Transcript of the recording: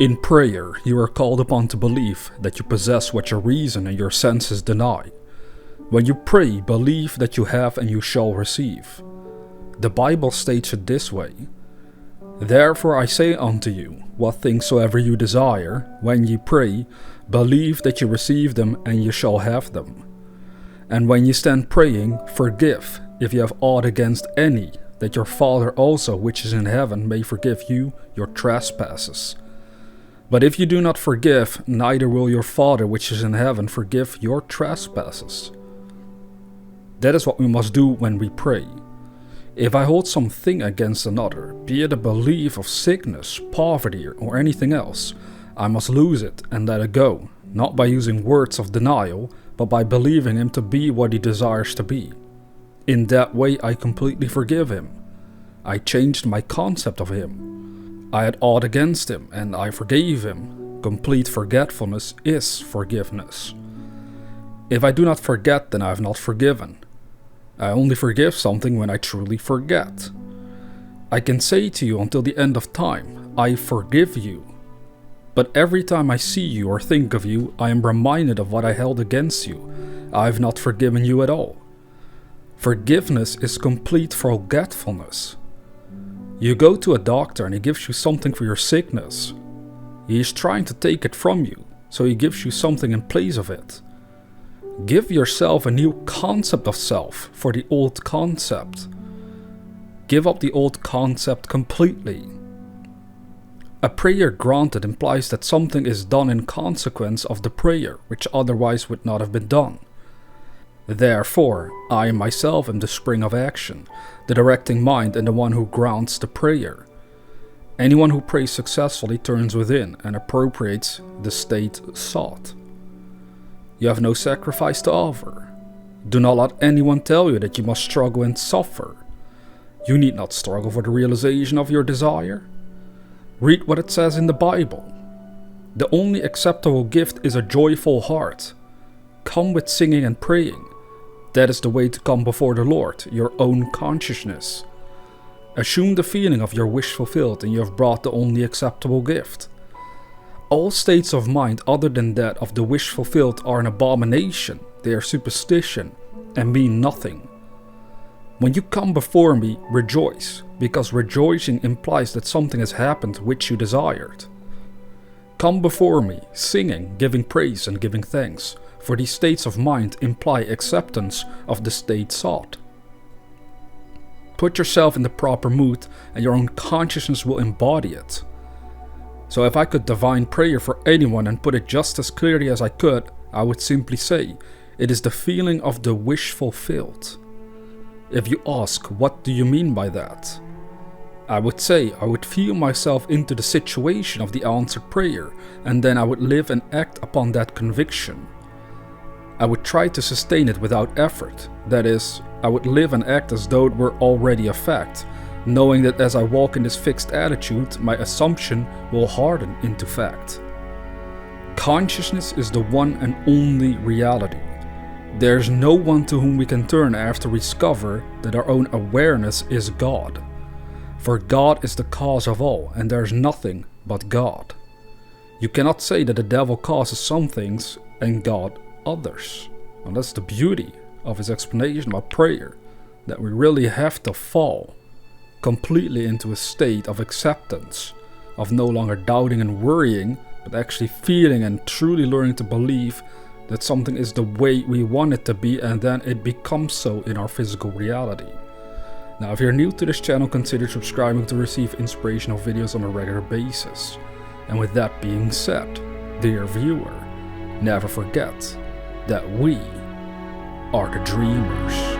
In prayer, you are called upon to believe that you possess what your reason and your senses deny. When you pray, believe that you have and you shall receive. The Bible states it this way: Therefore I say unto you, what things soever you desire, when ye pray, believe that you receive them and ye shall have them. And when ye stand praying, forgive, if ye have aught against any, that your Father also which is in heaven may forgive you your trespasses. But if you do not forgive, neither will your Father which is in heaven forgive your trespasses. That is what we must do when we pray. If I hold something against another, be it a belief of sickness, poverty, or anything else, I must lose it and let it go, not by using words of denial, but by believing him to be what he desires to be. In that way I completely forgive him. I changed my concept of him. I had aught against him, and I forgave him. Complete forgetfulness is forgiveness. If I do not forget, then I have not forgiven. I only forgive something when I truly forget. I can say to you until the end of time, I forgive you. But every time I see you or think of you, I am reminded of what I held against you. I have not forgiven you at all. Forgiveness is complete forgetfulness. You go to a doctor and he gives you something for your sickness. He is trying to take it from you, so he gives you something in place of it. Give yourself a new concept of self for the old concept. Give up the old concept completely. A prayer granted implies that something is done in consequence of the prayer, which otherwise would not have been done. Therefore, I myself am the spring of action, the directing mind and the one who grounds the prayer. Anyone who prays successfully turns within and appropriates the state sought. You have no sacrifice to offer. Do not let anyone tell you that you must struggle and suffer. You need not struggle for the realization of your desire. Read what it says in the Bible. The only acceptable gift is a joyful heart. Come with singing and praying. That is the way to come before the Lord, your own consciousness. Assume the feeling of your wish fulfilled and you have brought the only acceptable gift. All states of mind other than that of the wish fulfilled are an abomination, they are superstition, and mean nothing. When you come before me, rejoice, because rejoicing implies that something has happened which you desired. Come before me, singing, giving praise and giving thanks, for these states of mind imply acceptance of the state sought. Put yourself in the proper mood and your own consciousness will embody it. So if I could divine prayer for anyone and put it just as clearly as I could, I would simply say, it is the feeling of the wish fulfilled. If you ask, what do you mean by that? I would say I would feel myself into the situation of the answered prayer, and then I would live and act upon that conviction. I would try to sustain it without effort. That is, I would live and act as though it were already a fact, knowing that as I walk in this fixed attitude, my assumption will harden into fact. Consciousness is the one and only reality. There is no one to whom we can turn after we discover that our own awareness is God. For God is the cause of all, and there is nothing but God. You cannot say that the devil causes some things and God others. And that's the beauty of his explanation about prayer, that we really have to fall completely into a state of acceptance, of no longer doubting and worrying, but actually feeling and truly learning to believe that something is the way we want it to be, and then it becomes so in our physical reality. Now, if you're new to this channel, consider subscribing to receive inspirational videos on a regular basis. And with that being said, dear viewer, never forget that we are the dreamers.